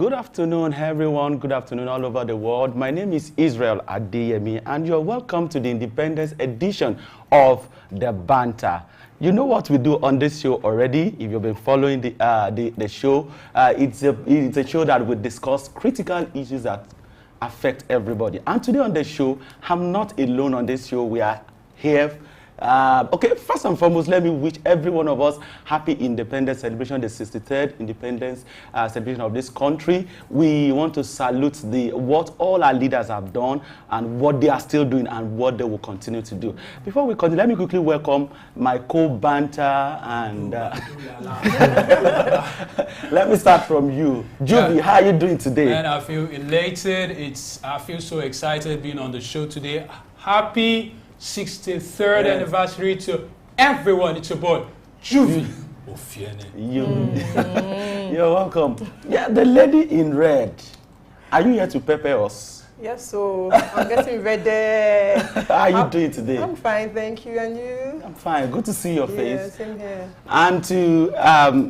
Good afternoon, everyone. Good afternoon all over the world. My name is Israel Adeyemi, and you're welcome to the Independence edition of the Banter. You know what we do on this show already. If you've been following the show, it's a show that will discuss critical issues that affect everybody. And today on the show, I'm not alone on this show. We are here. Okay, first and foremost, let me wish every one of us happy Independence celebration, the 63rd Independence celebration of this country. We want to salute what all our leaders have done and what they are still doing and what they will continue to do. Before we continue, let me quickly welcome my co-banter and let me start from you. Juvie, how are you doing today? Man, I feel elated. I feel so excited being on the show today. Happy 63rd anniversary to everyone. It's your boy, Juvie. You're welcome. Yeah, the lady in red. Are you here to prepare us? Yes, so I'm getting ready. How are you doing today? I'm fine, thank you. And you? I'm fine. Good to see your face. Yeah, same here. And to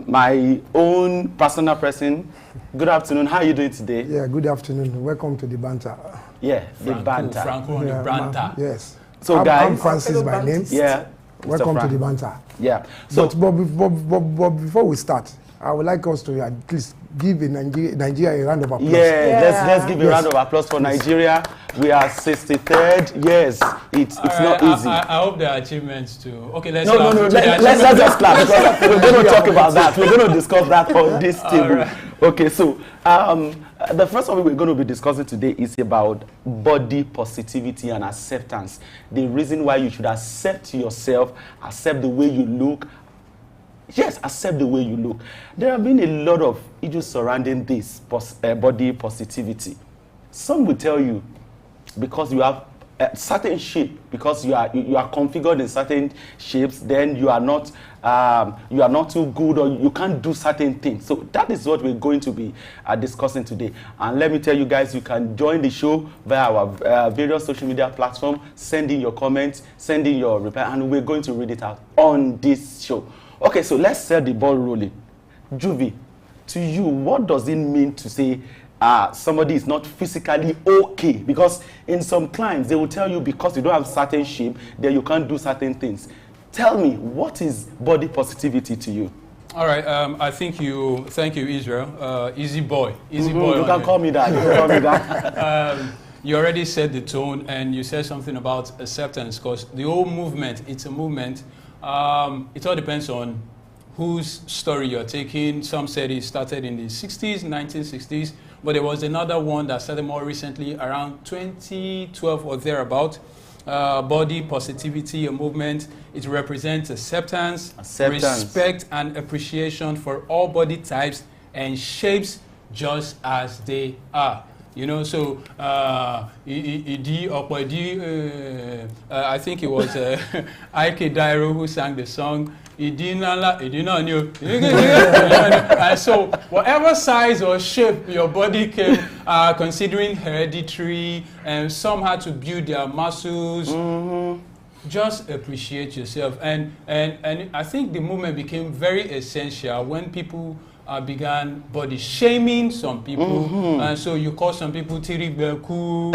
my own personal person, good afternoon. How are you doing today? Yeah, good afternoon. Welcome to the Banter. Yeah, the Banter. Franco on the Banter. Yes. So I'm guys, Francis by name. yeah, Welcome to the Banter. Yeah. So but before we start, I would like us to at least give Nigeria a round of applause. Yeah, let's give a round of applause for Nigeria. We are 63rd. Yes, it's not easy. I hope there are achievements too. Okay, let's No. Let's just clap because we're going to talk about that. We're going to discuss that on this table. Right. Okay, so the first one we're going to be discussing today is about body positivity and acceptance. The reason why you should accept yourself, accept the way you look. Yes, accept the way you look. There have been a lot of issues surrounding this body positivity. Some will tell you because you have a certain shape, because you are configured in certain shapes, then you are not too good, or you can't do certain things. So that is what we're going to be discussing today. And let me tell you guys, you can join the show via our various social media platforms. Send in your comments, send in your reply, and we're going to read it out on this show. Okay, so let's set the ball rolling. Juvie, to you, what does it mean to say somebody is not physically okay? Because in some clients, they will tell you because you don't have certain shape, then you can't do certain things. Tell me, what is body positivity to you? All right, thank you, Israel. Easy boy. You can call me that. You can call me that. You already set the tone, and you said something about acceptance, because the whole movement, it's a movement. It all depends on whose story you're taking. Some said it started in the 60s, 1960s, but there was another one that started more recently, around 2012 or thereabout. Body positivity, a movement. It represents acceptance, respect, and appreciation for all body types and shapes just as they are. You know, so I think it was Ike Dairo who sang the song. And so whatever size or shape your body came, considering hereditary, and some had to build their muscles, just appreciate yourself. And I think the movement became very essential when people began body shaming some people, and so you call some people Tiribeku,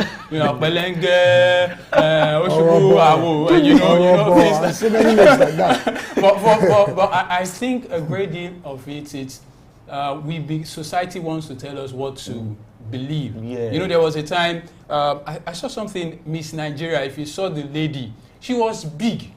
Belenge, Oshubu, you know things. So many names like that. But I think a great deal of it is society wants to tell us what to believe. Yeah. You know, there was a time I saw something, Miss Nigeria. If you saw the lady, she was big,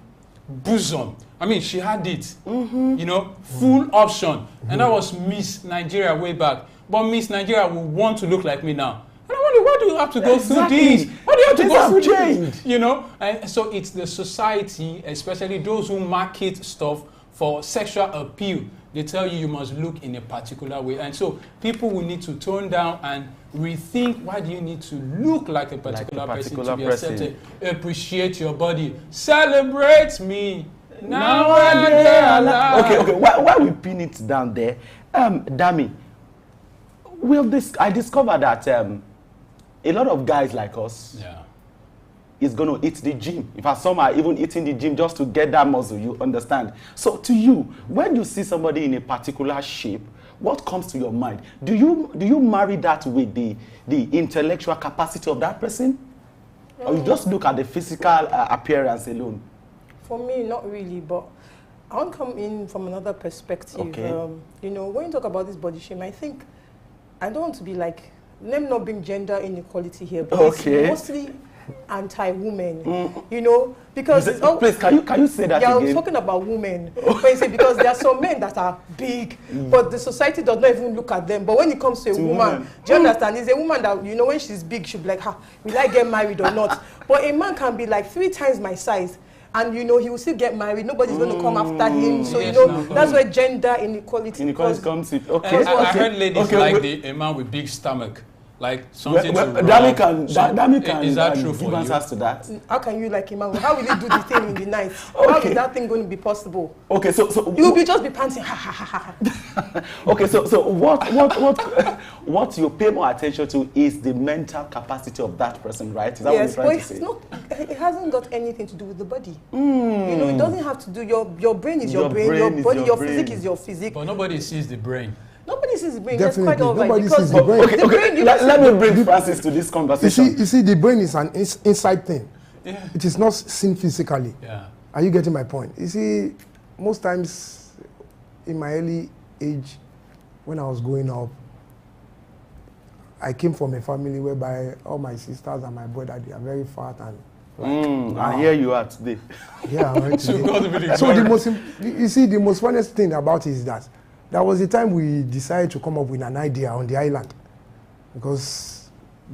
bosom. I mean, she had it, you know, full option. And that was Miss Nigeria way back. But Miss Nigeria will want to look like me now. And I wonder, why do you have to go through this? Why do you have to go through this? You know? And so it's the society, especially those who market stuff for sexual appeal. They tell you must look in a particular way. And so people will need to tone down and rethink, why do you need to look like a particular person to be accepted? Appreciate your body. Celebrate me. Now Okay. Why we pin it down there? Dami, I discovered that a lot of guys like us is going to eat the gym. In fact, some are even eating the gym just to get that muscle, you understand? So to you, when you see somebody in a particular shape, what comes to your mind? Do you marry that with the intellectual capacity of that person? Or you just look at the physical appearance alone? For me, not really, but I want to come in from another perspective. Okay. You know, when you talk about this body shame, I think I don't want to be like, let me not bring gender inequality here, but it's mostly anti-women, you know, because please, can you say that again? I'm talking about women. When you say, because there are some men that are big, but the society does not even look at them. But when it comes to a woman, do you understand? It's a woman that, you know, when she's big, she'll be like, will I get married or not? But a man can be like 3 times my size, and you know, he will still get married. Nobody's going to come after him. So, you know, that's where gender inequality comes in. Okay. I heard ladies like a man with big stomach. Like something Dami can is that true for give answers to that? How can you like him? How will he do the thing in the night? How is that thing going to be possible? Okay, so you'll be just be panting. Okay, so what you pay more attention to is the mental capacity of that person, right? Is that yes, what you're trying to say? It hasn't got anything to do with the body. You know, it doesn't have to do. Your brain is your brain. Your body, your physique is your physique. But nobody sees the brain. Nobody sees the brain. Definitely. That's quite all right. Nobody Because sees the brain. the brain, let me bring Francis to this conversation. You see, the brain is an inside thing. Yeah. It is not seen physically. Yeah. Are you getting my point? You see, most times in my early age, when I was growing up, I came from a family whereby all my sisters and my brother, they are very fat and and here you are today. Yeah, I'm right today. So the most funniest thing about it is that there was a time we decided to come up with an idea on the island, because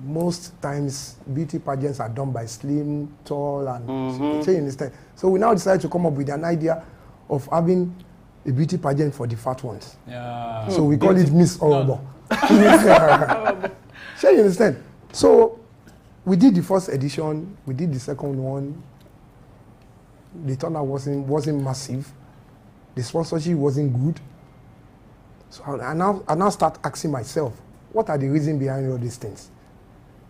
most times beauty pageants are done by slim, tall, and so you understand. So we now decided to come up with an idea of having a beauty pageant for the fat ones. Yeah. So we call it Miss Orobo. So you understand. So we did the first edition, we did the second one. The turnout wasn't massive. The sponsorship wasn't good. So I now start asking myself, what are the reasons behind all these things?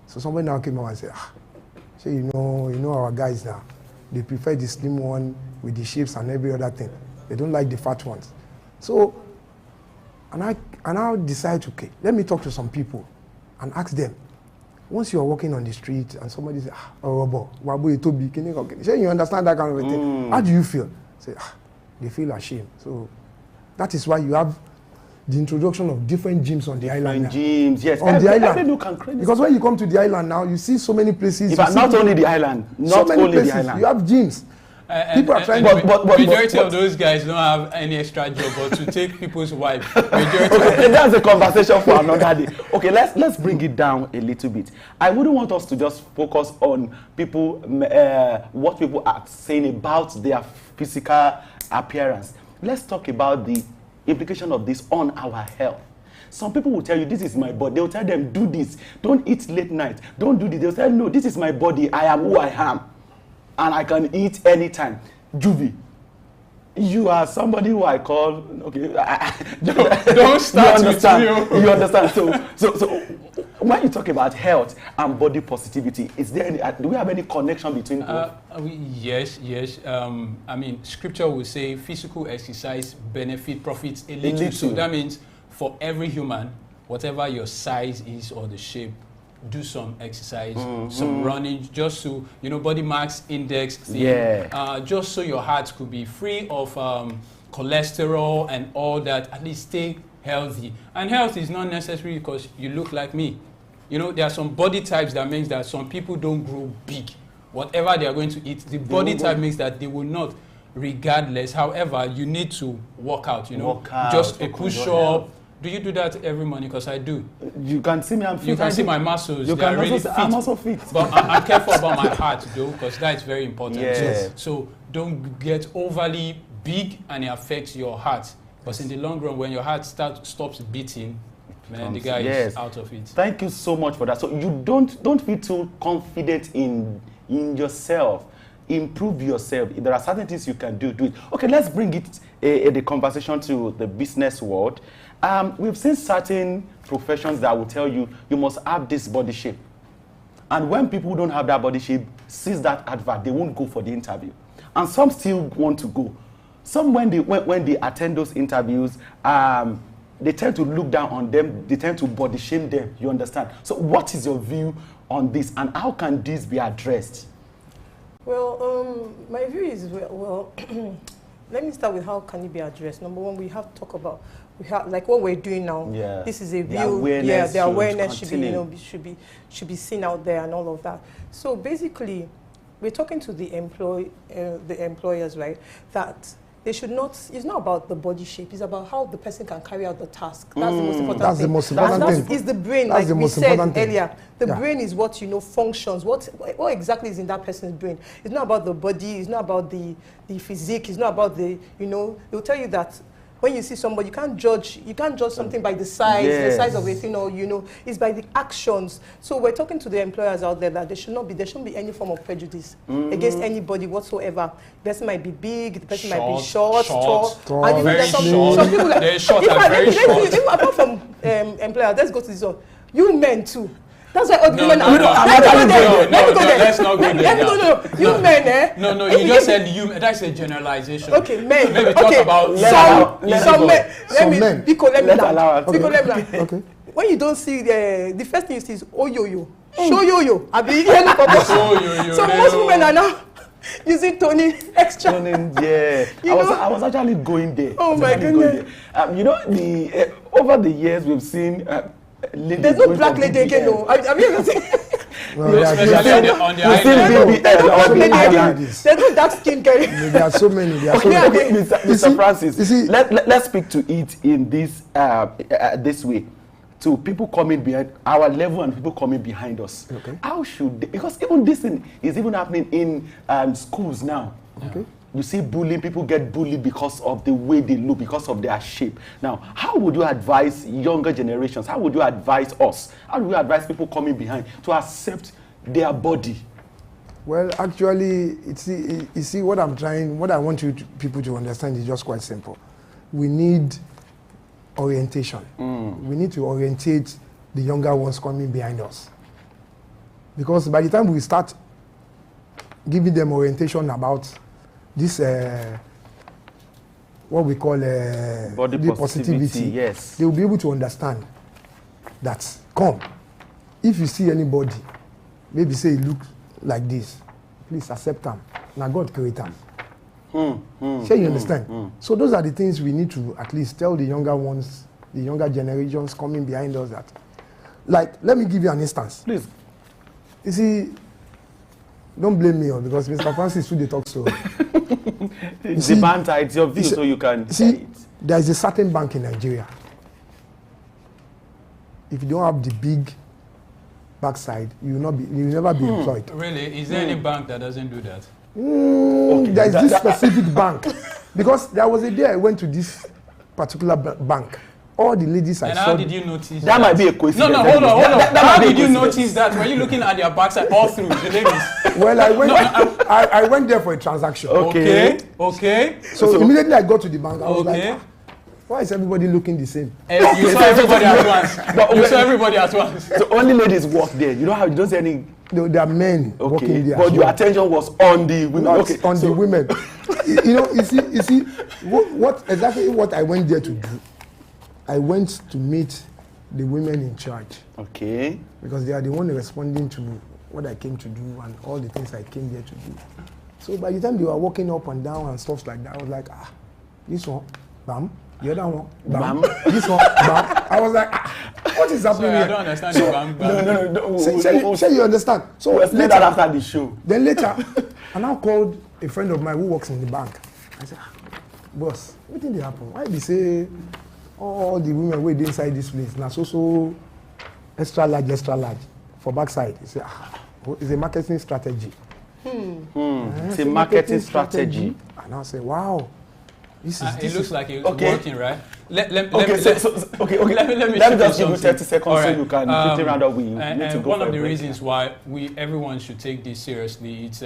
So somebody now came out and said, so you know our guys now, they prefer the slim one with the shapes and every other thing. They don't like the fat ones. So, and I now decide, okay, let me talk to some people and ask them. Once you are walking on the street and somebody says, Robo, you understand that kind of a thing. How do you feel? Say, they feel ashamed. So that is why you have the introduction of different gyms on the island now. Gyms, yes. On the island. Because when you come to the island now, you see so many places. Not only the island. Not only the island. You have gyms. People are trying but majority of those guys don't have any extra job but to take people's wife. Okay, that's a conversation for another day. Okay, let's bring it down a little bit. I wouldn't want us to just focus on people, what people are saying about their physical appearance. Let's talk about the implication of this on our health. Some people will tell you, this is my body. They will tell them, do this. Don't eat late night. Don't do this. They'll say, no, this is my body. I am who I am. And I can eat anytime. Juvie, you are somebody who I call, okay. Don't start with you. You understand? So when you talk about health and body positivity, is there any, do we have any connection between both? Yes. I mean, scripture will say physical exercise profits a little. So that means for every human, whatever your size is or the shape, do some exercise, some running, just so, body mass index thing. Yeah. Just so your heart could be free of cholesterol and all that, at least stay healthy. And health is not necessary because you look like me. There are some body types that means that some people don't grow big. Whatever they are going to eat, the body type means that they will not, regardless. However, you need to work out, just a push-up. Do you do that every morning? Because I do. You can see me, I'm fit. You can see my muscles. They are really fit. I'm also fit. But I'm careful about my heart, though, because that is very important. Yes. So don't get overly big and it affects your heart. Because in the long run, when your heart stops beating, man, the guy is out of it. Thank you so much for that. So you don't feel too confident in yourself. Improve yourself. If there are certain things you can do it. Okay, let's bring it the conversation to the business world. We've seen certain professions that will tell you must have this body shape. And when people who don't have that body shape sees that advert, they won't go for the interview. And some still want to go. Some when they attend those interviews, they tend to look down on them, they tend to body shame them, you understand? So what is your view on this, and how can this be addressed? Well, my view is, well, let me start with how can it be addressed. Number one, we have to talk about, we have, like what we're doing now. Yeah. This is a The real, awareness the awareness should be, continue. you know, should be seen out there and all of that. So basically, we're talking to the employers, right? That they should not, it's not about the body shape, it's about how the person can carry out the task. That's the most important That's thing. the most important thing. Is the brain, That's like the we most said important thing. earlier. The Yeah. brain is what, you know, functions. What exactly is in that person's brain? It's not about the body, it's not about the physique, it's not about the, you know, they'll tell you that when you see somebody, you can't judge something by the size, Yes. the size of a thing, or, you know, it's by the actions. So we're talking to the employers out there that there shouldn't be any form of prejudice against anybody whatsoever. The person might be big, the person might be short, tall. And you know, very there's some short. people like, They're short in and fact, very short. even apart from employers, let's go to this one. You men too. That's why all the No, women no, are. no, Let me go there. no, Let me go no, there. let's not go there Let me now. go. You men, eh? No, If you just give- said you. That's a generalization. Okay, men. Maybe talk Okay, about some men. Some men. Biko, let me Let's land. allow her. Biko, let me land. Okay. When you don't see the first thing you see is yo-yo. Show yo-yo. I be yellow for both. Yo-yo, So most women are now using toning extra. Yeah, You I was actually going there. Oh I was my actually going goodness. there. You know, over the years we've seen ladies. There's no going black for lady again, BBL. no. Have you ever seen? Well, there are Especially so- on the We've seen island. BBL There's no or black lady BBL. again. There's no dark skin girl. there are so many. There are so Okay, many. okay, You Mr. see- Francis, you see- let's speak to it in this way. To people coming behind our level and people coming behind us. Okay. How should they, because even this thing is even happening in schools now. Okay. You see bullying, people get bullied because of the way they look, because of their shape. Now, how would you advise younger generations? How would you advise us? How do you advise people coming behind to accept their body? Well, actually, you see what I want people to understand is just quite simple. We need orientation. We need to orientate the younger ones coming behind us. Because by the time we start giving them orientation about this, what we call Body the positivity, yes. they will be able to understand that, come, if you see anybody, maybe say he look like this, please accept them. Now God create them. Sure, you understand? So those are the things we need to at least tell the younger ones, the younger generations coming behind us that. Like, let me give you an instance. Please. You see, don't blame me, because Mr. Francis, who they talk so. It's see- the banter, it's your view, you see- so you can See, there is a certain bank in Nigeria. If you don't have the big backside, you will never be employed. Really? Is there any bank that doesn't do that? Okay, There is this specific bank, because there was a day I went to this particular bank. All the ladies I And saw. how did you notice That might be a coincidence. No, hold on. That might How be a did you coincidence. notice that? Were you looking at their backside all through, the ladies? Well, I went there for a transaction. Okay. Okay. So immediately I got to the bank. I was Okay. like, why is everybody looking the same? And you saw everybody at once. But You wait. saw everybody at once. So only ladies work there. You don't see any. There are men Okay, working there. but as your well. attention was on the women. Not Okay, on so the women. You see, what exactly what I went there to do? I went to meet the women in charge, Okay. because they are the one responding to what I came to do and all the things I came here to do. So by the time they were walking up and down and stuff like that, I was like, this one, bam. The other one, bam. This one, bam. I was like, what is happening Sorry, I here? don't understand the bang. No. Say you understand. So We'll explain that after the show. Then later, I now called a friend of mine who works in the bank. I said, boss, what did happen? Why they say all the women wait inside this place now so extra large for backside? He said, it's a marketing strategy. It's a marketing strategy. And I said, wow. It looks like it's Okay. working, right? Let me Let me just give you 30 seconds so you can quickly round up. We need to And go one for of a the break. reasons why everyone should take this seriously, it's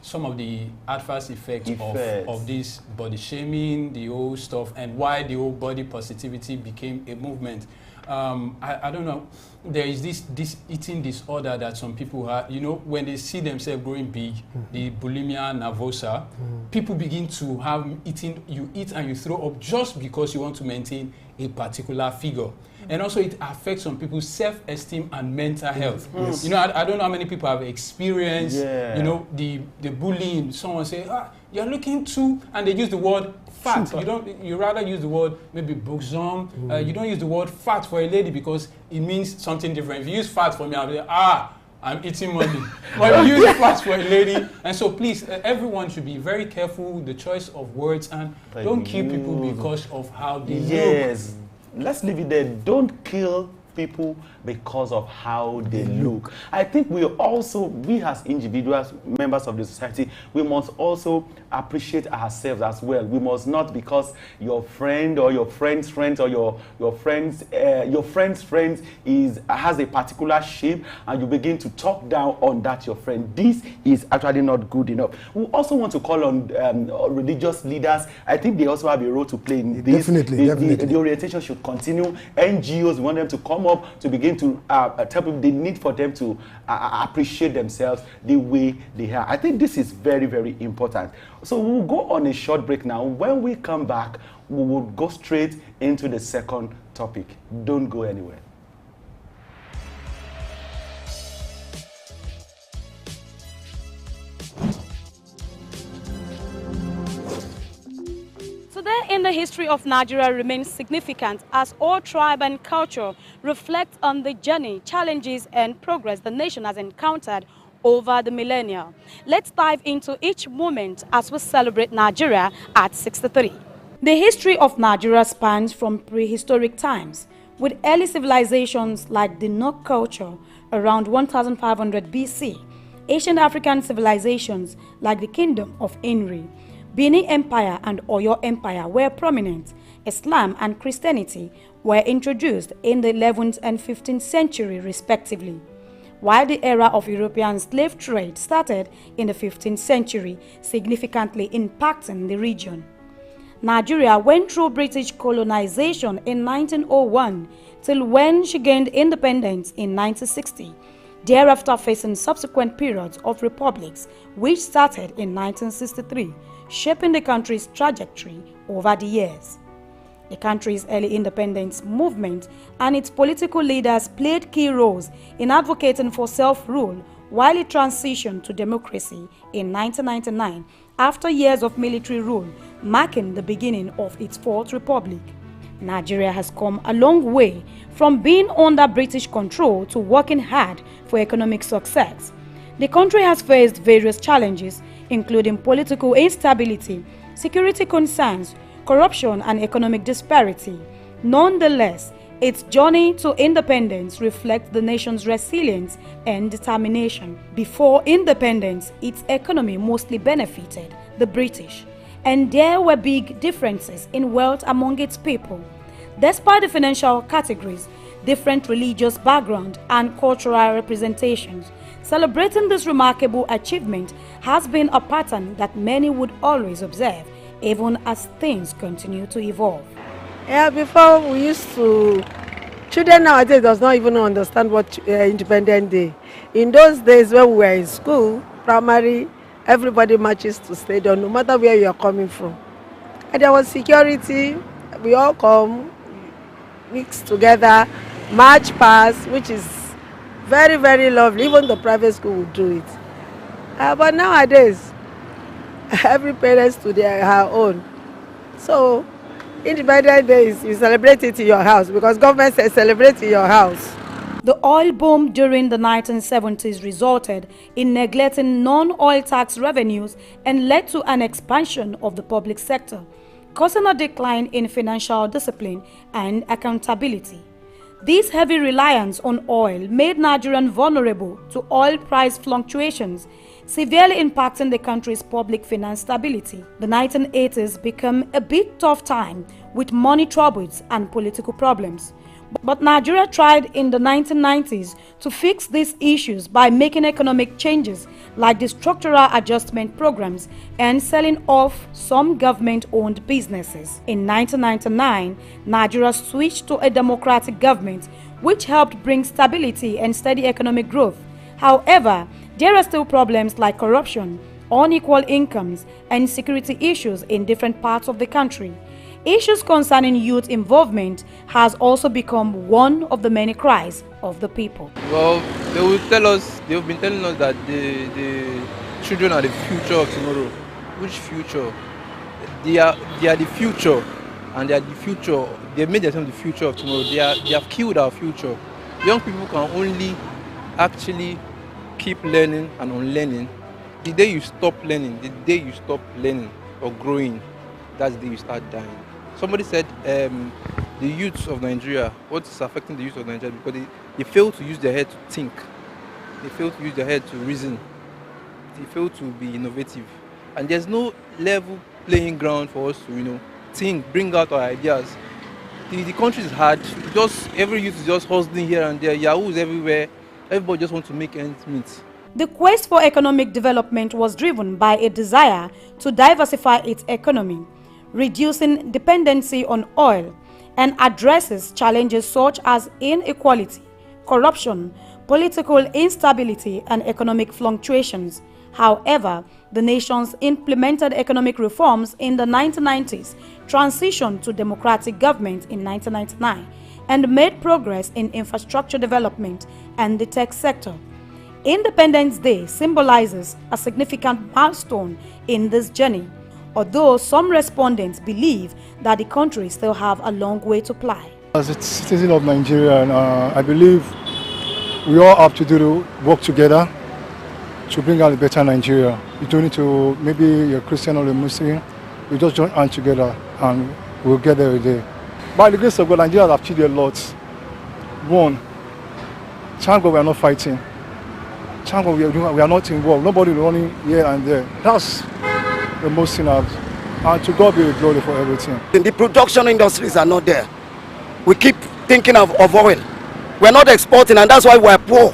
some of the adverse effects of this body shaming, the whole stuff, and why the whole body positivity became a movement. I don't know, there is this eating disorder that some people have. You know, when they see themselves growing big, the bulimia nervosa, people begin to have eating. You eat and you throw up just because you want to maintain a particular figure. And also it affects some people's self-esteem and mental health. Yes. You know, I don't know how many people have experienced, you know, the bullying. Someone say, you're looking too, and they use the word fat. You rather use the word maybe buxom. You don't use the word fat for a lady because it means something different. If you use fat for me, I'll be like, I'm eating money. But you use fat for a lady. And so please, everyone should be very careful with the choice of words and don't kill people because of how they look. Let's leave it there. Don't kill people because of how they look. I think we as individuals, members of the society, we must also appreciate ourselves as well. We must not, because your friend or your friend's friend or your friend's friend has a particular shape and you begin to talk down on that your friend. This is actually not good enough. We also want to call on religious leaders. I think they also have a role to play in this. Definitely. The orientation should continue. NGOs, we want them to come up to begin to tell people the need for them to appreciate themselves the way they are. I think this is very, very important. So we'll go on a short break now. When we come back, we will go straight into the second topic. Don't go anywhere. Today in the history of Nigeria remains significant as all tribe and culture reflect on the journey, challenges and progress the nation has encountered over the millennia. Let's dive into each moment as we celebrate Nigeria at 63. The history of Nigeria spans from prehistoric times, with early civilizations like the Nok culture around 1500 BC, ancient African civilizations like the Kingdom of Inri, Benin Empire and Oyo Empire were prominent. Islam and Christianity were introduced in the 11th and 15th century respectively, while the era of European slave trade started in the 15th century, significantly impacting the region. Nigeria went through British colonization in 1901 till when she gained independence in 1960, thereafter facing subsequent periods of republics which started in 1963, shaping the country's trajectory over the years. The country's early independence movement and its political leaders played key roles in advocating for self-rule while it transitioned to democracy in 1999 after years of military rule, marking the beginning of its Fourth Republic. Nigeria has come a long way from being under British control to working hard for economic success. The country has faced various challenges, including political instability, security concerns, corruption and economic disparity. Nonetheless, its journey to independence reflects the nation's resilience and determination. Before independence, its economy mostly benefited the British, and there were big differences in wealth among its people. Despite the financial categories, different religious background and cultural representations, celebrating this remarkable achievement has been a pattern that many would always observe, even as things continue to evolve. Yeah, before we used to, children nowadays does not even understand what Independence Day. In those days when we were in school, primary, everybody marches to stadium, no matter where you are coming from. And there was security, we all come, mix together, march past, which is very, very lovely. Even the private school would do it. But nowadays, every parent to her own. So, Independence Day is you celebrate it in your house because government says celebrate in your house. The oil boom during the 1970s resulted in neglecting non-oil tax revenues and led to an expansion of the public sector, causing a decline in financial discipline and accountability. This heavy reliance on oil made Nigerians vulnerable to oil price fluctuations, severely impacting the country's public finance stability. The 1980s became a big tough time with money troubles and political problems, But Nigeria tried in the 1990s to fix these issues by making economic changes like the structural adjustment programs and selling off some government-owned businesses. In 1999, Nigeria switched to a democratic government, which helped bring stability and steady economic growth. However, there are still problems like corruption, unequal incomes, and security issues in different parts of the country. Issues concerning youth involvement has also become one of the many cries of the people. Well, they've been telling us that the children are the future of tomorrow. Which future? They are the future, and they are the future. They made themselves the future of tomorrow. They have killed our future. Young people can only actually keep learning and unlearning. The day you stop learning, or growing, that's the day you start dying. Somebody said the youth of Nigeria, what's affecting the youth of Nigeria, because they fail to use their head to think. They fail to use their head to reason. They fail to be innovative. And there's no level playing ground for us to, think, bring out our ideas. The country is hard. Every youth is just hustling here and there. Yahoos everywhere. Everybody just wants to make ends meet. The quest for economic development was driven by a desire to diversify its economy, reducing dependency on oil, and addresses challenges such as inequality, corruption, political instability, and economic fluctuations. However, the nations implemented economic reforms in the 1990s, transitioned to democratic government in 1999, and made progress in infrastructure development and the tech sector. Independence Day symbolizes a significant milestone in this journey, although some respondents believe that the country still have a long way to play. As a citizen of Nigeria, I believe we all have to work together to bring out a better Nigeria. You don't need to, maybe you're Christian or a Muslim, we just join hands together and we'll get there a day. By the grace of God, Nigeria has achieved a lot. One, thank God we are not fighting. Thank God we are not involved. Nobody running here and there. That's the most thing. And to God be the glory for everything. The production industries are not there. We keep thinking of oil. We're not exporting, and that's why we're poor.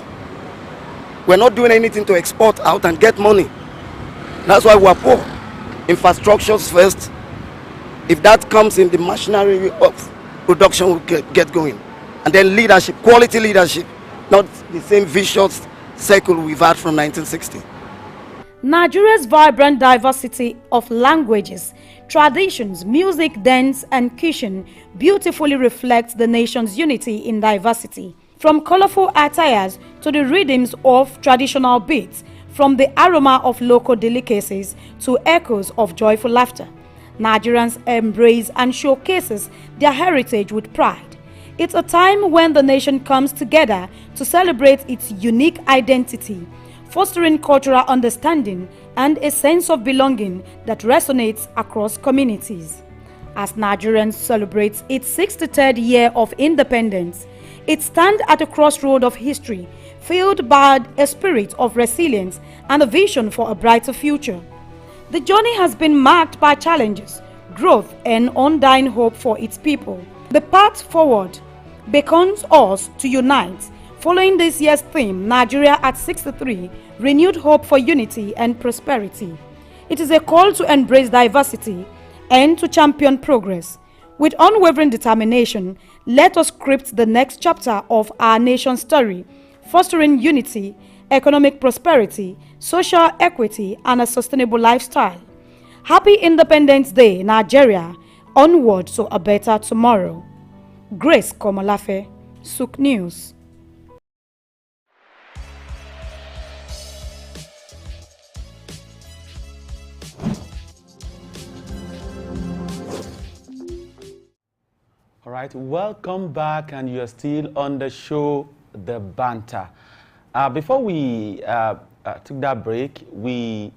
We're not doing anything to export out and get money. That's why we're poor. Infrastructures first. If that comes in, the machinery of production will get going. And then leadership, quality leadership, not the same vicious cycle we've had from 1960. Nigeria's vibrant diversity of languages, traditions, music, dance, and cuisine beautifully reflects the nation's unity in diversity. From colorful attires to the rhythms of traditional beats, from the aroma of local delicacies to echoes of joyful laughter, Nigerians embrace and showcases their heritage with pride. It's a time when the nation comes together to celebrate its unique identity, fostering cultural understanding and a sense of belonging that resonates across communities. As Nigerians celebrate its 63rd year of independence, it stands at a crossroad of history, filled by a spirit of resilience and a vision for a brighter future. The journey has been marked by challenges, growth, and undying hope for its people. The path forward beckons us to unite. Following this year's theme, Nigeria at 63, renewed hope for unity and prosperity. It is a call to embrace diversity and to champion progress. With unwavering determination, let us script the next chapter of our nation's story, fostering unity, economic prosperity, social equity, and a sustainable lifestyle. Happy Independence Day, Nigeria. Onward to a better tomorrow. Grace Komolafe, Souk News. All right, welcome back, and you're still on the show, The Banter. Before we took that break, we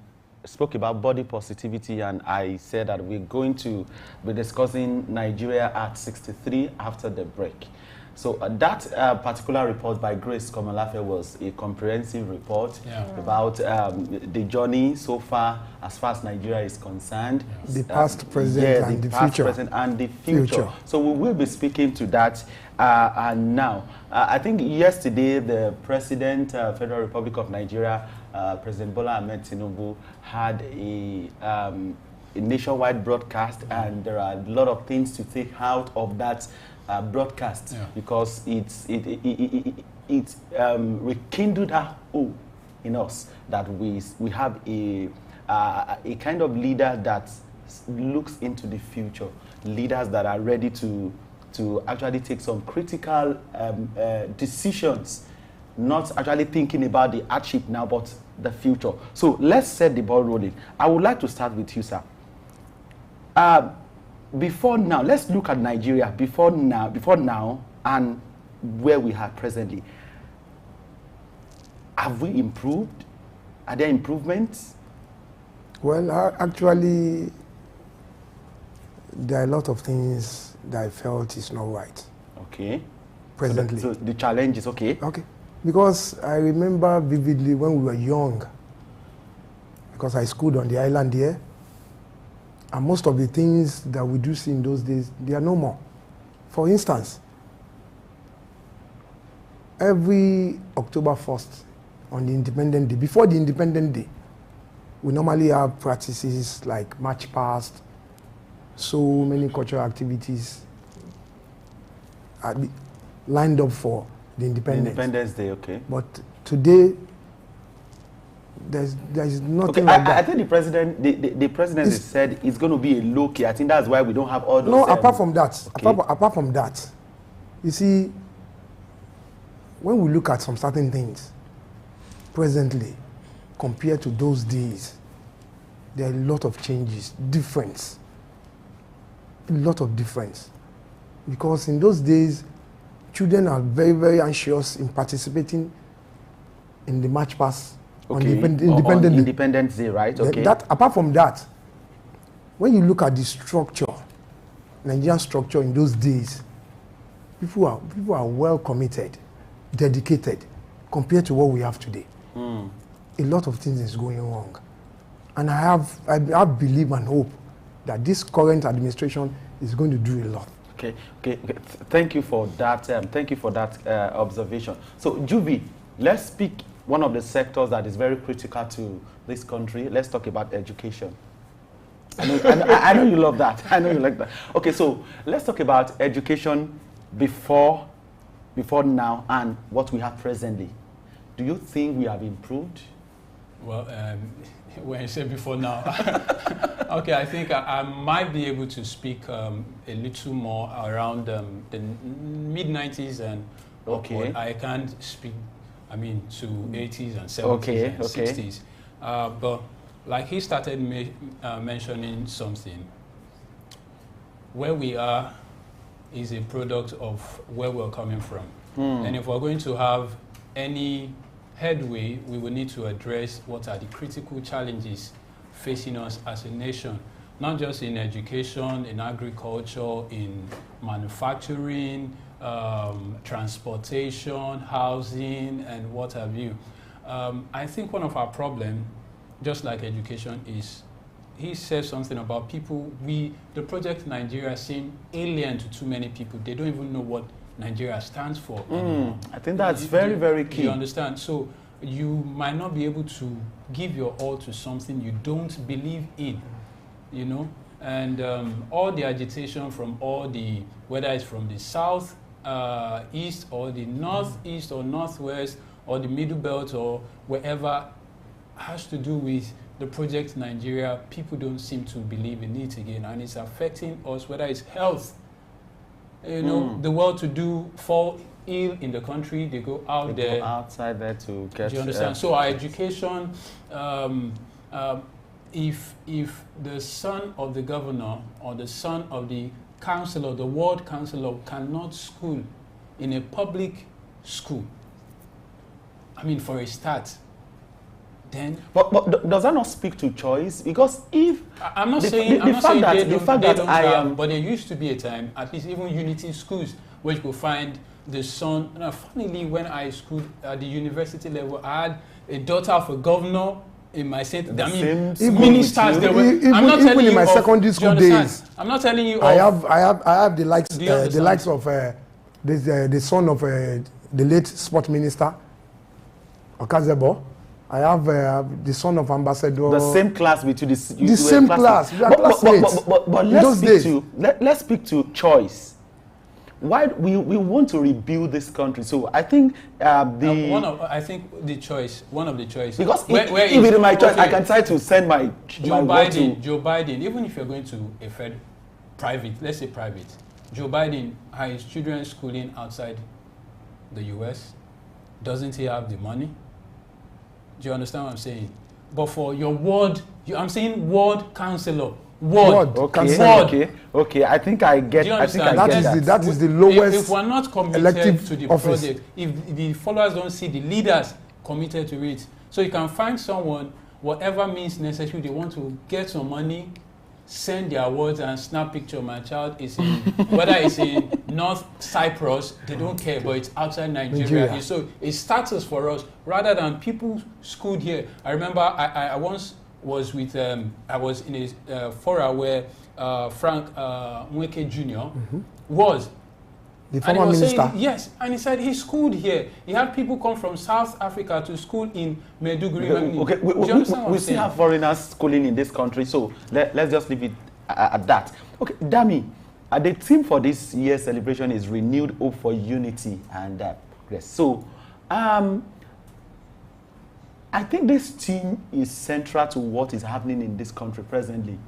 spoke about body positivity, and I said that we're going to be discussing Nigeria at 63 after the break. So that particular report by Grace Komolafe was a comprehensive report about the journey so far as Nigeria is concerned. The past, present, and the future. Present and the future. So we will be speaking to that. and now. I think yesterday the President, Federal Republic of Nigeria, President Bola Ahmed Tinubu, had a nationwide broadcast, and there are a lot of things to take out of that broadcast, because it rekindled our hope in us that we have a kind of leader that looks into the future, leaders that are ready to actually take some critical decisions, not actually thinking about the hardship now, but the future. So let's set the ball rolling. I would like to start with you, sir. Before now, let's look at Nigeria before now and where we are presently. Have we improved? Are there improvements? Well, actually, there are a lot of things that I felt is not right. Okay. Presently. So the challenge is okay? Okay. Because I remember vividly when we were young, because I schooled on the island here, and most of the things that we do see in those days, they are no more. For instance, every October 1st, on the Independent Day, before the Independent Day, we normally have practices like march past, so many cultural activities are lined up for the Independence Day, okay. But today, there's nothing like that. I think the president said it's going to be a low key. I think that's why we don't have all those. No, apart from that, okay. apart from that, you see, when we look at some certain things presently compared to those days, there are a lot of changes, difference, a lot of difference. Because in those days, children are very, very anxious in participating in the march past on Independence Day, right? Okay. Apart from that, when you look at the structure, Nigerian structure in those days, people are well committed, dedicated, compared to what we have today. A lot of things is going wrong. And I have belief and hope that this current administration is going to do a lot. Okay. Thank you for that. Observation. So, Juvi, let's pick one of the sectors that is very critical to this country. Let's talk about education. I know you love that. I know you like that. Okay, so let's talk about education before now and what we have presently. Do you think we have improved? Well, when you say before now, okay, I think I might be able to speak a little more around the mid-90s and okay. I can't speak, to 80s and 70s and 60s. But like he started mentioning something, where we are is a product of where we're coming from. And if we're going to have any headway, we will need to address what are the critical challenges facing us as a nation, not just in education, in agriculture, in manufacturing, transportation, housing, and what have you. I think one of our problems, just like education, is he said something about people, the project Nigeria seem alien to too many people. They don't even know what Nigeria stands for. I think that's very key. You understand? So you might not be able to give your all to something you don't believe in, and all the agitation from whether it's from the south, east, or the northeast or northwest, or the middle belt, or wherever, has to do with the project Nigeria. People don't seem to believe in it again, and it's affecting us, whether it's health. The well-to-do fall ill in the country, they go out there. Go outside there to get... Do you understand? So our education, if the son of the governor or the son of the councillor, the ward councillor, cannot school in a public school, for a start, then... But does that not speak to choice? Because if... I'm not saying but there used to be a time, at least even unity schools, where you could find the son... funnily, when I schooled at the university level, I had a daughter of a governor in my center. Ministers. I'm not telling you in my secondary school days. I'm not telling you. I have the likes of There's the son of the late sport minister, Okazebo. I have the son of ambassador. The same class with you. The same class. We are classmates. But let's speak to choice. Why we want to rebuild this country? So I think one of the choice. Because if it is my choice, I can try to send my Joe Biden. Even if you're going to a Fed private, let's say private, Joe Biden has his children schooling outside the U.S. Doesn't he have the money? Do you understand what I'm saying? But for your ward, I'm saying ward councillor. Okay. I think I get. That is the lowest. If we're not committed to the project, if the followers don't see the leaders committed to it, so you can find someone, whatever means necessary, they want to get some money, send their awards and snap picture. My child is in, whether it's in North Cyprus, they don't care, but it's outside Nigeria. So it's status for us rather than people schooled here. I remember I once was with I was in a forum where Frank Nweke Jr. was the former minister. Saying, yes, and he said he schooled here. He had people come from South Africa to school in Maiduguri. Okay, we still have foreigners schooling in this country, so let's just leave it at that. Okay, Dami, the theme for this year's celebration is renewed hope for unity and progress. So, I think this theme is central to what is happening in this country presently.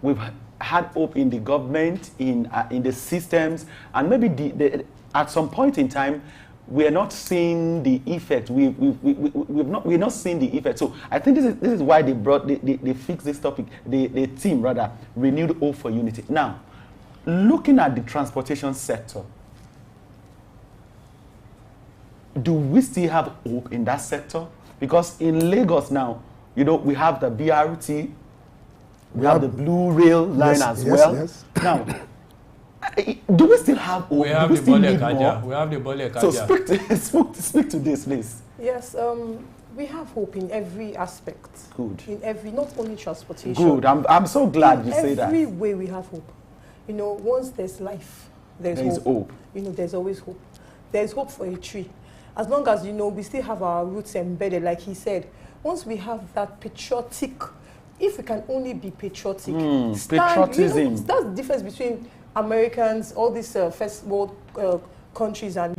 We've had hope in the government, in the systems, and maybe at some point in time, we are not seeing the effect. We're not seeing the effect. So I think this is why they fixed this topic, the theme rather, renewed hope for unity. Now, looking at the transportation sector, do we still have hope in that sector? Because in Lagos now, we have the BRT, we have the Blue Rail line as well. Yes. Now, do we still have hope? We have the Bole Kaja. We have the Bole Kaja. So speak to this, please. Yes, we have hope in every aspect. Good. In every, not only transportation. Good. I'm so glad you say that. Every way we have hope. Once there's life, there's hope. There's always hope. There's hope for a tree. As long as, we still have our roots embedded, like he said, once we have that patriotic, if we can only be patriotic, patriotism. That's the difference between Americans, all these first world countries, and,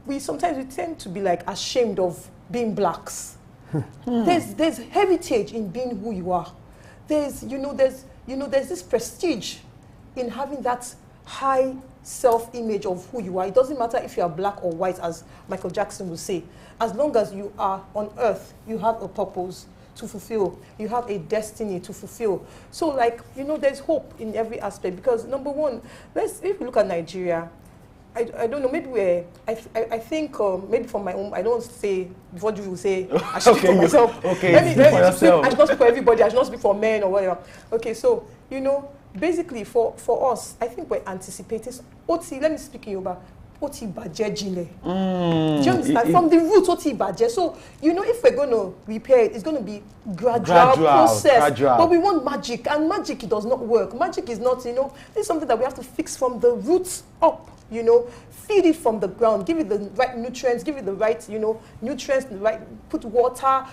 we sometimes tend to be like ashamed of being blacks. There's heritage in being who you are. There's this prestige in having that high self-image of who you are. It doesn't matter if you are black or white, as Michael Jackson would say. As long as you are on earth, you have a purpose to fulfill. You have a destiny to fulfill. So, there's hope in every aspect. Because, number one, if we look at Nigeria, I don't know, maybe I think, maybe from my own, I don't say, what you will say, I should speak for myself. Okay, I should not speak for everybody, I should not speak for men or whatever. Okay, so, basically, for us, I think we're anticipating. Oti, let me speak in Yoruba. Oti baje jile. Do you understand? From the roots, Oti baje. So, if we're going to repair it, it's going to be gradual process. But we want magic, and magic, it does not work. Magic is not, this is something that we have to fix from the roots up. Feed it from the ground, give it the right nutrients, give it the right, nutrients, the right, put water,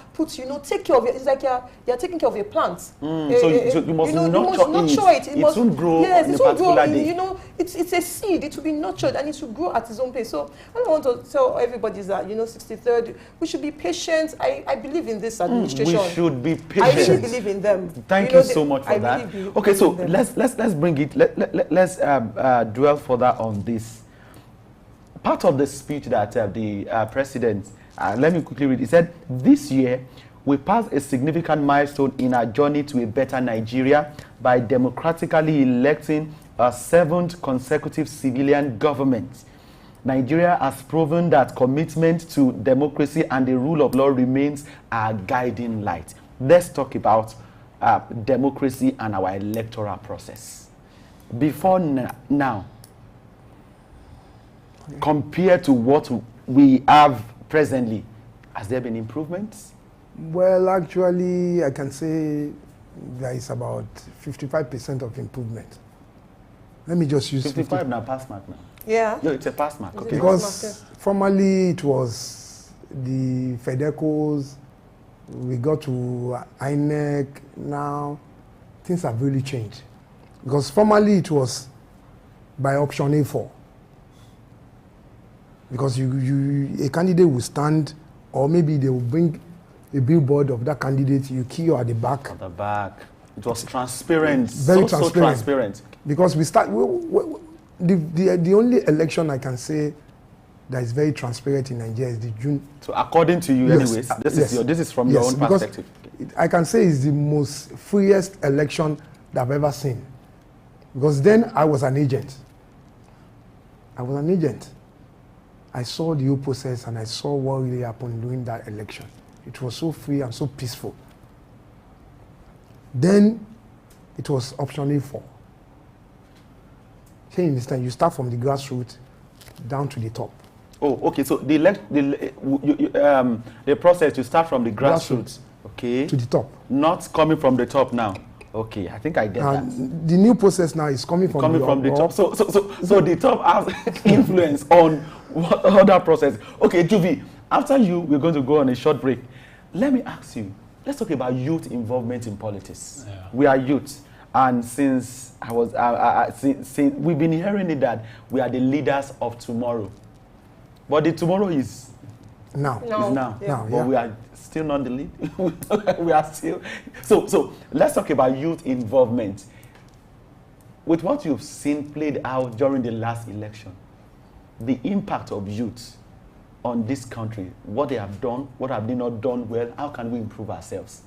take care of it. It's like you're taking care of your plants. So you must nurture it. It won't grow in a particular day. It's a seed. It will be nurtured and it will grow at its own pace. So I don't want to tell everybody that, 63rd, we should be patient. I believe in this administration. We should be patient. I really believe in them. Thank you so much for that. Okay, so let's bring it. Let's dwell further on this. Part of the speech that the president, let me quickly read. He said, "This year, we passed a significant milestone in our journey to a better Nigeria by democratically electing a 7th consecutive civilian government. Nigeria has proven that commitment to democracy and the rule of law remains our guiding light." Let's talk about democracy and our electoral process. Before now, compared to what we have presently, has there been improvements? Well, actually, I can say there is about 55% of improvement. Let me just use 55 now, pass mark now. Yeah. No, it's a pass mark. Okay. Because formerly it was the FEDECOs, we got to INEC. Now things have really changed. Because formerly it was by option A4. Because a candidate will stand, or maybe they will bring a billboard of that candidate, you key at the back. At the back. It was transparent. Very so transparent. Because the only election I can say that is very transparent in Nigeria is the June. So according to you, Yes, anyways, this is from your own perspective. I can say it's the most freest election that I've ever seen. Because then I was an agent. I saw the whole process and I saw what really happened during that election. It was so free and so peaceful. Then it was option A4. Here in this time, you start from the grassroots down to the top. Oh, okay. So the process, you start from the grassroots, okay, to the top. Not coming from the top now. Okay, I think I get that. The new process now is coming from the top. So the top has influence on what other process. Okay, Juvi, after you, we're going to go on a short break. Let me ask you, let's talk about youth involvement in politics. Yeah. We are youth, and since since we've been hearing it that we are the leaders of tomorrow, but the tomorrow is now. But we are still not the lead. We are still so let's talk about youth involvement. With what you've seen played out during the last election, the impact of youth on this country, what they have done, what have they not done well, how can we improve ourselves?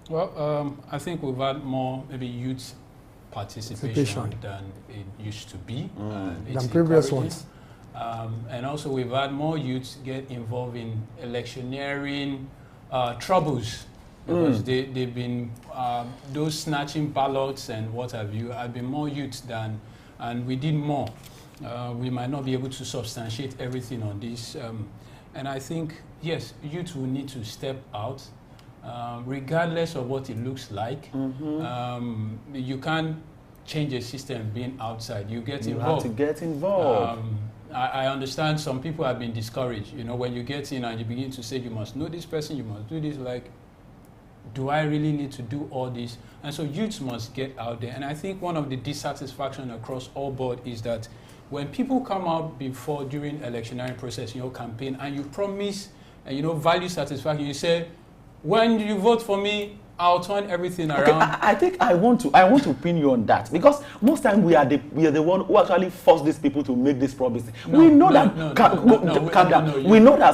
Well, I think we've had more maybe youth participation than it used to be. Than previous ones. And also we've had more youths get involved in electioneering troubles, because they've been, those snatching ballots and what have you, have been more youths than, and we did more. We might not be able to substantiate everything on this. And I think, yes, youth will need to step out, regardless of what it looks like. You can't change a system being outside. You get involved. You have to get involved. I understand some people have been discouraged. You know, when you get in and you begin to say you must know this person, you must do this, like, do I really need to do all this? And so youths must get out there. And I think one of the dissatisfaction across all board is that when people come out during electioneering process, campaign, and you promise, value satisfaction, you say, when you vote for me, I'll turn everything around. I think I want to pin you on that, because most time we are the one who actually force these people to make this promise. We know that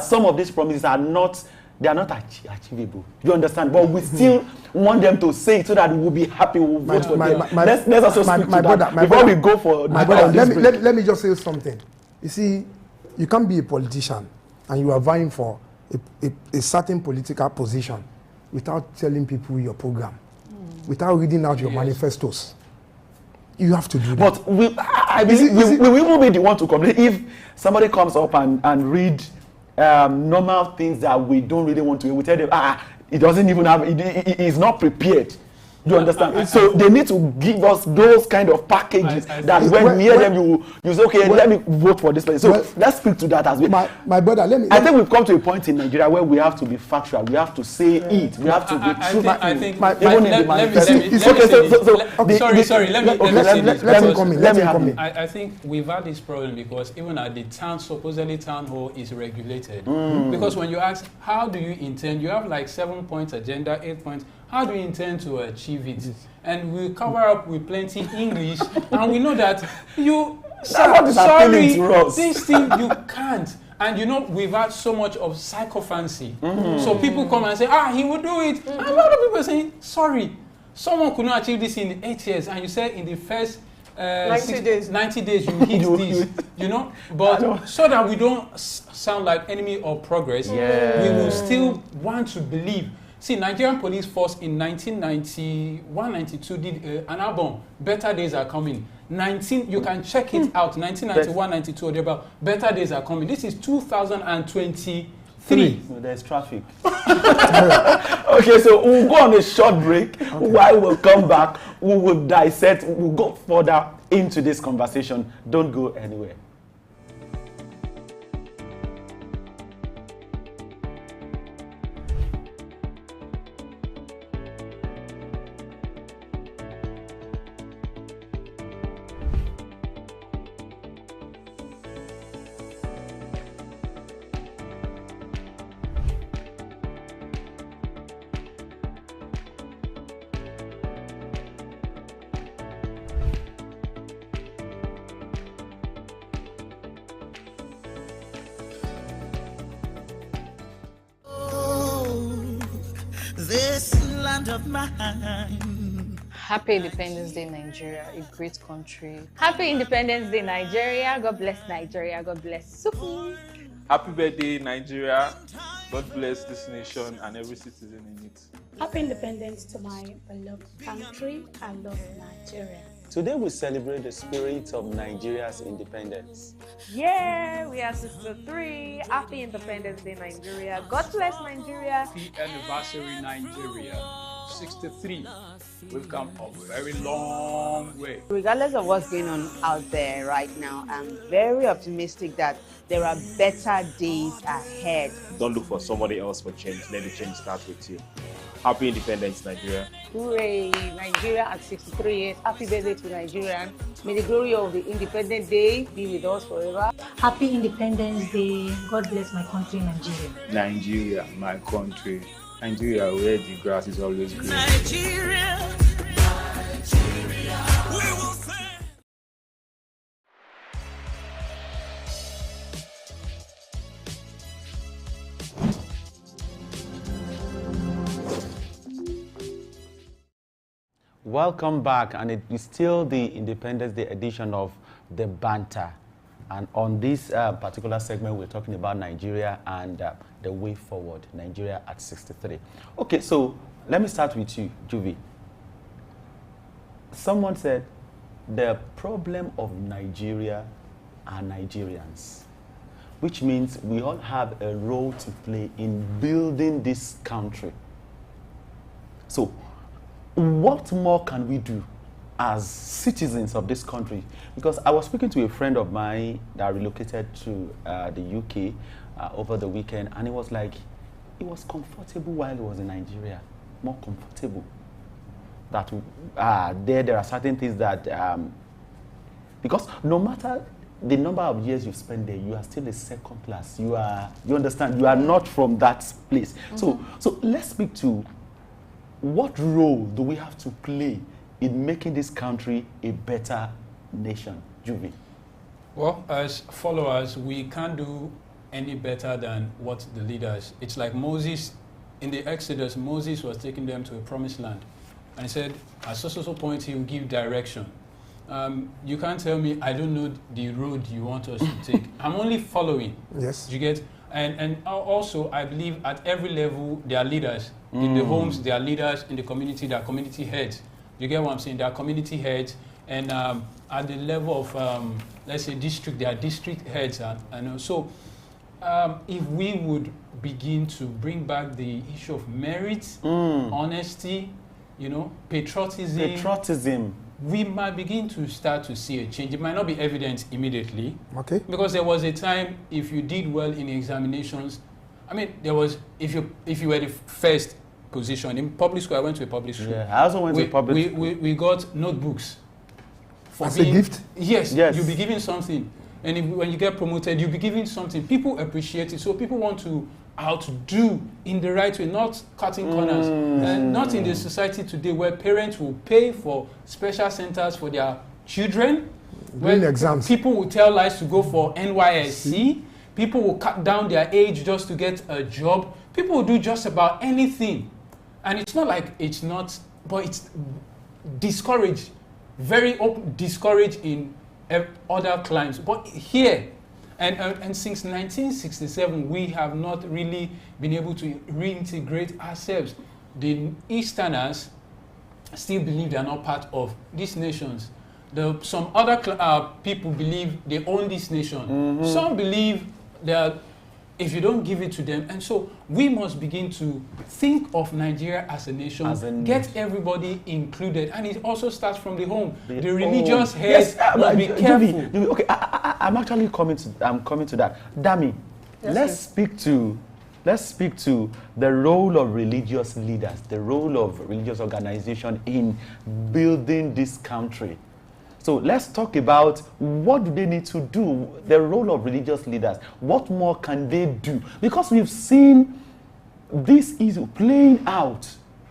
some of these promises are not achievable. You understand? But we still want them to say it so that we'll be happy. We'll vote for them. Let's also speak to that before we go for. Let me just say something. You see, you can't be a politician and you are vying for a certain political position without telling people your program, without reading out your manifestos. You have to do that. But I believe we will be the one to complain if somebody comes up and read normal things that we don't really want to. We tell them, it doesn't even have. It is not prepared. You understand? So they need to give us those kind of packages that when we hear them, you say, okay, let me vote for this place. So let's speak to that as well. My brother, I think we've come to a point in Nigeria where we have to be factual. We have to say it. We have to be true. Sorry. Let me come in. I think we've had this problem because even at the supposedly town hall is regulated. Because when you ask, how do you intend? You have like 7-point agenda, 8 points. How do you intend to achieve it? And we cover up with plenty English, and we know that this thing you can't. And we've had so much of sycophancy. So people come and say, he will do it. And a lot of people are saying, sorry, someone could not achieve this in 8 years. And you say in the first 90 days you hit this, But so that we don't sound like enemy of progress, we will still want to believe. See, Nigerian Police Force in 1991-92 did an album, Better Days Are Coming. You can check it out, 1991-92 or about Better Days Are Coming. This is 2023. No, there's traffic. Okay, so we'll go on a short break. While we'll come back, we will dissect, we'll go further into this conversation. Don't go anywhere. friend of mine. Happy Independence Day, Nigeria, a great country. Happy Independence Day, Nigeria. God bless Nigeria. God bless Sufi. Happy birthday, Nigeria. God bless this nation and every citizen in it. Happy independence to my beloved country. I love Nigeria. Today we celebrate the spirit of Nigeria's independence. Yeah, we are 63. Happy Independence Day, Nigeria. God bless Nigeria. Happy anniversary, Nigeria. 63. We've come a very long way. Regardless of what's going on out there right now, I'm very optimistic that there are better days ahead. Don't look for somebody else for change. Let the change start with you. Happy Independence, Nigeria. Hooray, Nigeria at 63 years. Happy birthday to Nigeria. May the glory of the Independent Day be with us forever. Happy Independence Day. God bless my country, Nigeria. Nigeria, my country. Nigeria, where the grass is always green. Nigeria, Nigeria, we will sing. Welcome back, and it is still the Independence Day edition of the Banter. And on this particular segment, we're talking about Nigeria and the way forward, Nigeria at 63. Okay, so let me start with you, Juvi. Someone said the problem of Nigeria are Nigerians, which means we all have a role to play in building this country. So, what more can we do as citizens of this country? Because I was speaking to a friend of mine that relocated to the UK over the weekend, and it was like, it was comfortable while he was in Nigeria, more comfortable. That there are certain things that, because no matter the number of years you spend there, you are still a second class. You understand, you are not from that place. Mm-hmm. So let's speak to what role do we have to play in making this country a better nation? Juvi. Well, as followers, we can't do any better than what the leaders. It's like Moses, in the Exodus, Moses was taking them to a promised land. And he said, at so point, he will give direction. You can't tell me, I don't know the road you want us to take. I'm only following. Yes. You get? And also, I believe at every level, there are leaders. In the homes, there are leaders. In the community, there are community heads. You get what I'm saying? There are community heads. And at the level of, let's say, district, there are district heads. And so, if we would begin to bring back the issue of merit, honesty, patriotism, we might begin to start to see a change. It might not be evident immediately. Okay. Because there was a time, if you did well in examinations, I mean, there was, if you were the first position in public school, I went to a public school. Yeah, I also went to a public school. We got notebooks. As a gift? Yes, you'll be given something. And when you get promoted, you'll be given something. People appreciate it. So people want to outdo in the right way, not cutting corners. And not in the society today where parents will pay for special centers for their children. Doing exams. People will tell lies to go for NYSC. People will cut down their age just to get a job. People will do just about anything. And it's not like it's not, but it's discouraged. Very discouraged in other climes. But here, and since 1967, we have not really been able to reintegrate ourselves. The Easterners still believe they are not part of these nations. Some other people believe they own this nation. Some believe that if you don't give it to them, and so we must begin to think of Nigeria as a nation, get everybody included, and it also starts from the home. The religious heads must be careful. Okay, I'm actually coming to that. Dami, let's speak to the role of religious leaders, the role of religious organization in building this country. So let's talk about what do they need to do, the role of religious leaders. What more can they do? Because we've seen this issue playing out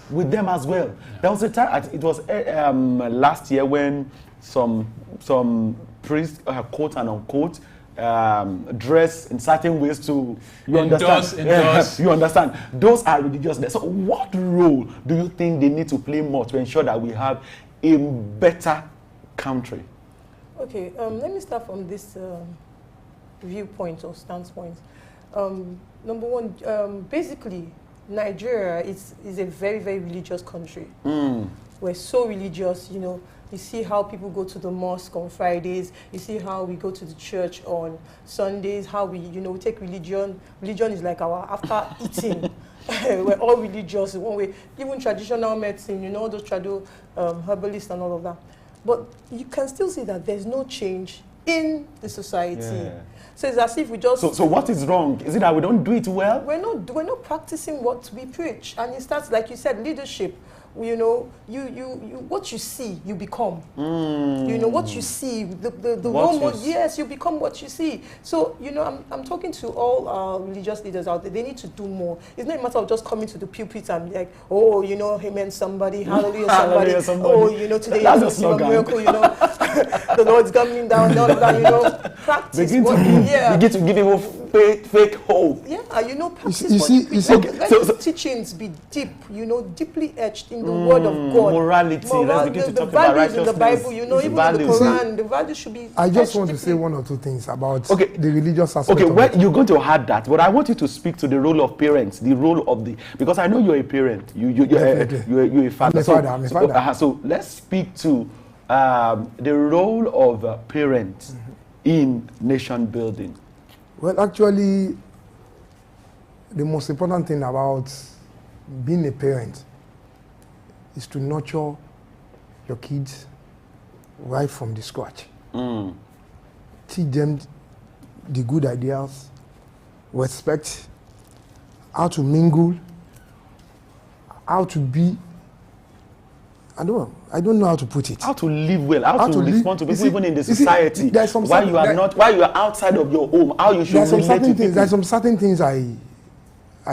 with them as well. Yeah. There was a time, it was last year when some priests, quote and unquote, dress in certain ways to, you Endorse. you understand? Those are religious. So what role do you think they need to play more to ensure that we have a better country? Okay, let me start from this viewpoint or standpoint. Number one, basically, Nigeria is a very, very religious country. We're so religious, you know. You see how people go to the mosque on Fridays. You see how we go to the church on Sundays. How we, you know, we take religion. Religion is like our after eating. We're all religious in one way. Even traditional medicine, you know, those traditional herbalists and all of that. But you can still see that there's no change in the society. Yeah. So it's as if we just... So what is wrong? Is it that we don't do it well? We're not practicing what we preach. And it starts, like you said, leadership. You know, what you see, you become. You know, what you see, the role model, yes, you become what you see. So, you know, I'm talking to all our religious leaders out there. They need to do more. It's not a matter of just coming to the pulpit and like, oh, you know, amen somebody, hallelujah somebody. Oh, you know, today you see a miracle, you know. The Lord's coming down, all of that, you know. Practice begin to give people fake hope. Yeah, you know, practice let the teachings be deep, you know, deeply etched in the word of God. Morality. Let's begin to talk about righteousness. In the Bible, you know, even in the Quran, the values should be. I just want to say one or two things about the religious aspect. Okay, well, you're going to add that, but I want you to speak to the role of parents, the role of the, because I know you're a parent, you're a father. I'm a father. So let's speak to the role of parents in nation building. Well, actually, the most important thing about being a parent is to nurture your kids right from the scratch. Teach them the good ideas, respect, how to mingle, how to be. I don't know how to put it. How to live well, how to respond to people even in the society. While you are outside of your home, how you should relate to people. There's some certain things I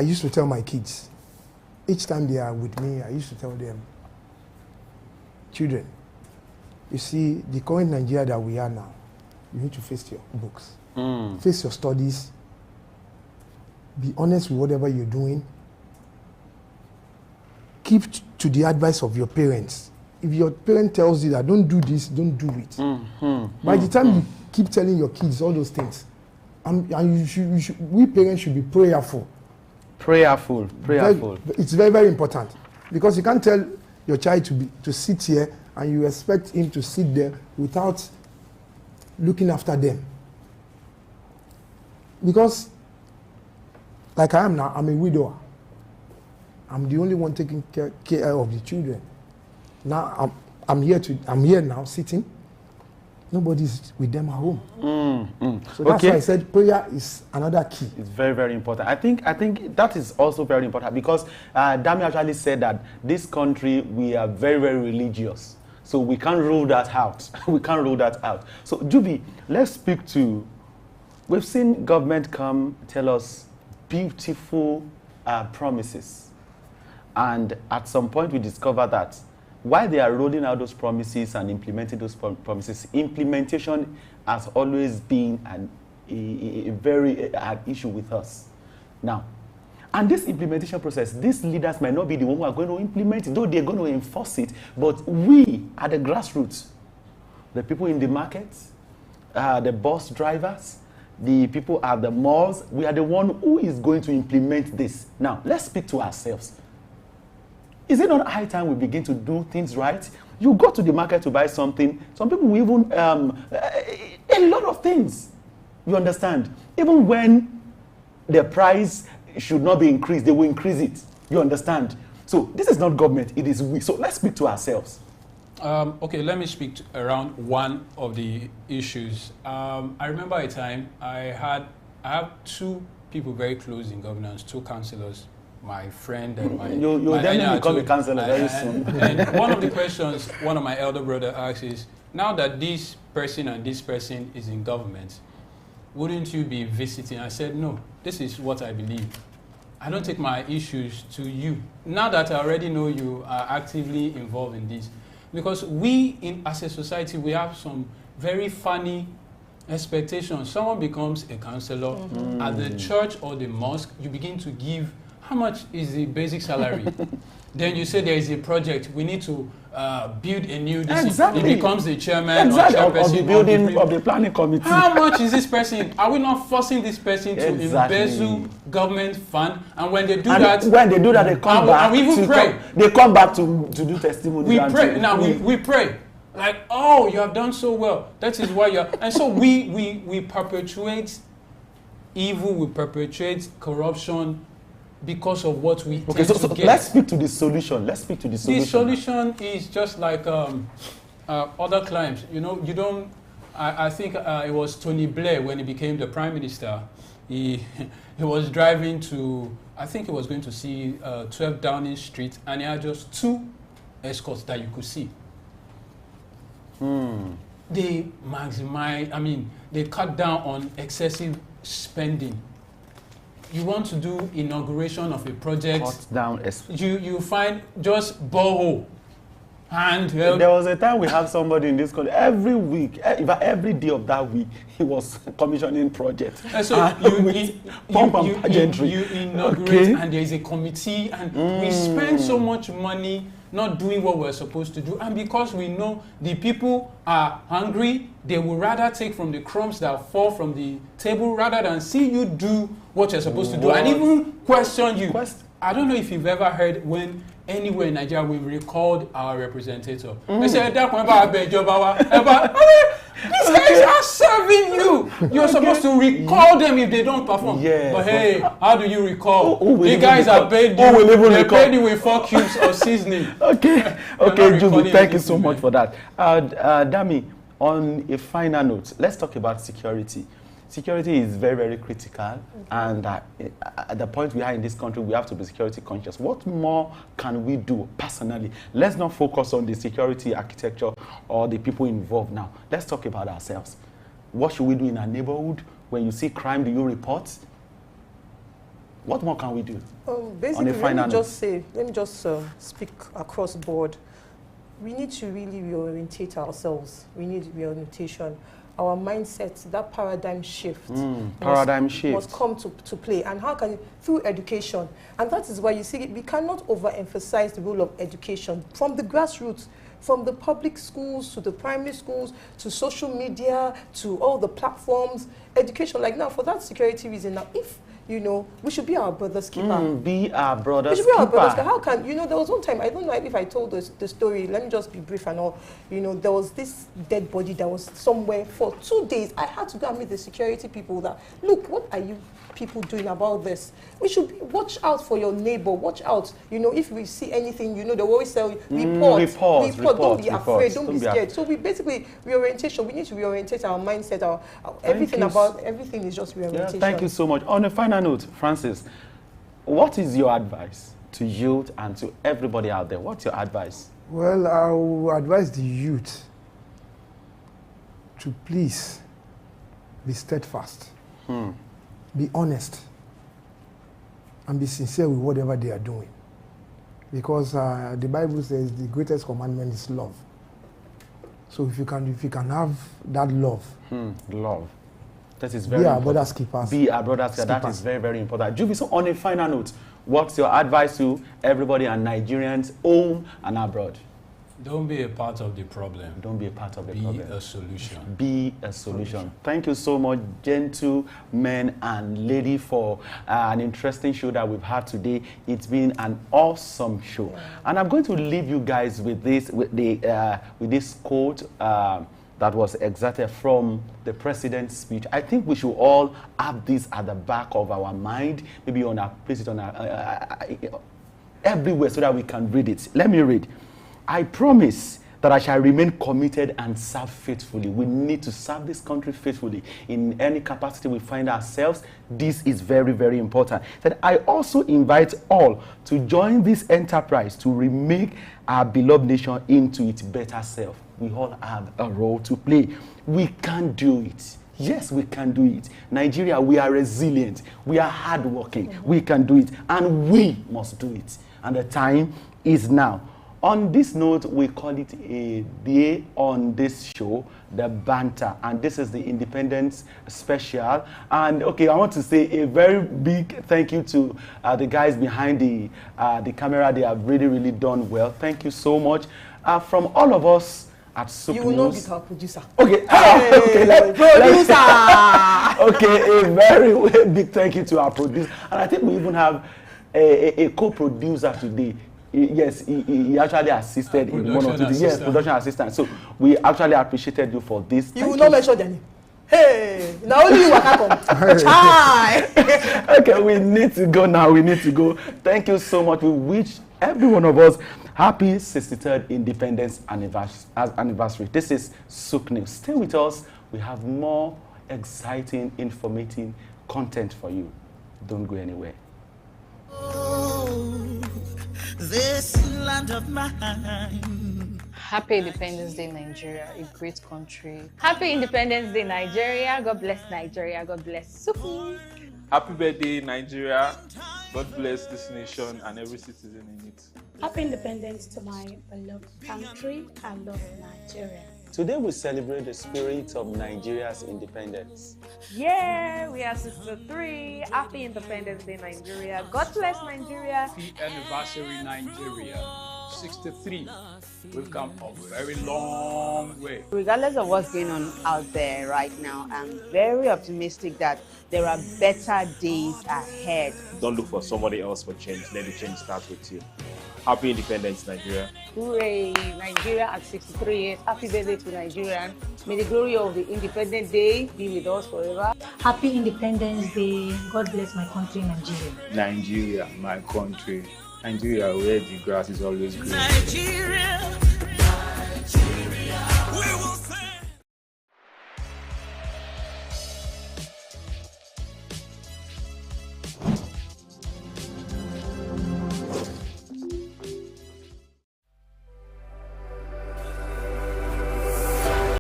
used to tell my kids. Each time they are with me, I used to tell them, children, you see, the current Nigeria that we are now, you need to face your books, face your studies, be honest with whatever you're doing, keep to the advice of your parents. If your parent tells you that don't do this, don't do it. By the time you keep telling your kids all those things, we parents should be prayerful. Prayerful. It's very, very important, because you can't tell your child to sit here and you expect him to sit there without looking after them. Because, like I am now, I'm a widower. I'm the only one taking care of the children. Now I'm here now sitting. Nobody's with them at home. So that's why I said prayer is another key. It's very, very important. I think that is also very important, because Dami actually said that this country, we are very, very religious. So we can't rule that out. We can't rule that out. So Juby, let's speak to, we've seen government come tell us beautiful promises. And at some point we discover that while they are rolling out those promises and implementing those promises, implementation has always been a very issue with us. Now, and this implementation process, these leaders might not be the one who are going to implement it, though they're going to enforce it, but we at the grassroots, the people in the markets, the bus drivers, the people at the malls, we are the one who is going to implement this. Now, let's speak to ourselves. Is it not high time we begin to do things right? You go to the market to buy something. Some people will even, a lot of things. You understand? Even when the price should not be increased, they will increase it. You understand? So this is not government, it is we. So let's speak to ourselves. Okay, let me speak around one of the issues. I remember a time I have two people very close in governance, two councillors. My friend and my... You'll then become a counselor very soon. And one of the questions one of my elder brother asks is, now that this person and this person is in government, wouldn't you be visiting? I said, no, this is what I believe. I don't take my issues to you. Now that I already know you are actively involved in this. Because we, as a society, we have some very funny Expectation. Someone becomes a counselor at the church or the mosque. You begin to give. How much is the basic salary? Then you say there is a project. We need to build a new. Exactly. He becomes the chairman exactly. or Of chairperson the building of the planning committee. How much is this person? Are we not forcing this person to Exactly. embezzle government fund? And when they do And that, when they do that, they come back. And we even pray. They come back to do testimony. We pray. Now we pray. Like, oh, you have done so well. That is why you're. And so we perpetuate evil. We perpetuate corruption because of what we Okay, so get. let's speak to the solution. Let's speak to the solution. The solution is just like other climes. You know, you don't. I think it was Tony Blair when he became the prime minister. He was driving to. I think he was going to see 12 Downing Street, and he had just 2 escorts that you could see. They maximize. I mean, they cut down on excessive spending. You want to do inauguration of a project. Cut down. You find just borehole. And there was a time we have somebody in this country every week, every day of that week, he was commissioning projects. And so you inaugurate, and there is a committee, and we spend so much money not doing what we're supposed to do. And because we know the people are hungry, they will rather take from the crumbs that fall from the table rather than see you do what you're supposed to do and even question you. I don't know if you've ever heard when anywhere in Nigeria we recalled our representative. They said, these guys are serving you. You're supposed to recall them if they don't perform. Yes, but hey, how do you recall? The guys recall? are paid you. They paid you with 4 cubes of seasoning. Okay, Juby, thank you so much for that. Dami, on a final note, let's talk about security. Security is very, very critical, and at the point we are in this country, we have to be security conscious. What more can we do personally? Let's not focus on the security architecture or the people involved now. Let's talk about ourselves. What should we do in our neighborhood? When you see crime, do you report? What more can we do? Basically, let me just speak across board. We need to really reorientate ourselves. We need reorientation. Our mindset, that paradigm shift, must come to play. And how can it? Through education. And that is why you see, we cannot overemphasize the role of education from the grassroots, from the public schools to the primary schools to social media to all the platforms. Education, like now, for that security reason, now, if you know, we should be our brother's keeper. Be our brother's keeper. How can, you know, there was one time, I don't know if I told the story, let me just be brief and all. You know, there was this dead body that was somewhere for 2 days. I had to go and meet the security people that, look, what are you people doing about this? We should watch out for your neighbor, watch out. You know, if we see anything, you know, they always tell you, report. Don't be afraid, don't be scared. So we basically, reorientation, we need to reorientate our mindset, our everything is just reorientation. Yeah, thank you so much. On a final note, Francis, what is your advice to youth and to everybody out there? What's your advice? Well, I will advise the youth to please be steadfast, be honest, and be sincere with whatever they are doing. Because the Bible says the greatest commandment is love. So if you can have that love. Love. That is very important. Brothers keepers. Be our brothers keepers. That is very, very important. Juvi, so on a final note, what's your advice to everybody and Nigerians, home and abroad? Don't be a part of the problem. Don't be a part of the problem. Be a solution. Be a solution. Thank you so much, gentlemen and lady, for an interesting show that we've had today. It's been an awesome show. Yeah. And I'm going to leave you guys with this, with this quote that was extracted from the president's speech. I think we should all have this at the back of our mind, maybe on our, place it on our, everywhere so that we can read it. Let me read. I promise that I shall remain committed and serve faithfully. We need to serve this country faithfully in any capacity we find ourselves. This is very, very important. That I also invite all to join this enterprise to remake our beloved nation into its better self. We all have a role to play. We can do it. Yes, we can do it. Nigeria, we are resilient. We are hardworking. We can do it. And we must do it. And the time is now. On this note, we call it a day on this show, the Banter, and this is the Independence Special. And okay, I want to say a very big thank you to the guys behind the camera. They have really, really done well. Thank you so much. From all of us at Soup You will not News. get our producer. Okay, Hey, okay, producer. Okay, a very big thank you to our producer, and I think we even have a co-producer today. Yes, he actually assisted in one or two. Yes, production assistant. So we actually appreciated you for this. You will not mention their name. Hey, now only you are come. Hi. Okay, we need to go now. We need to go. Thank you so much. We wish every one of us happy 63rd Independence anniversary. This is Souk News. Stay with us. We have more exciting, informative content for you. Don't go anywhere. This land of mine. Happy Independence Day, Nigeria, a great country. Happy Independence Day, Nigeria. God bless Nigeria. God bless Sufi. Happy birthday, Nigeria. God bless this nation and every citizen in it. Happy Independence to my beloved country. I love Nigeria. Today we celebrate the spirit of Nigeria's independence. Yeah, we are Sister 3. Happy Independence Day, Nigeria. God bless Nigeria. Happy anniversary, Nigeria. 63. We've come a very long way. Regardless of what's going on out there right now, I'm very optimistic that there are better days ahead. Don't look for somebody else for change. Let the change start with you. Happy Independence, Nigeria. Hooray, Nigeria at 63 years. Happy birthday to Nigerian. May the glory of the Independent Day be with us forever. Happy Independence Day. God bless my country, Nigeria. Nigeria, my country. Nigeria, where the grass is always green. Nigeria.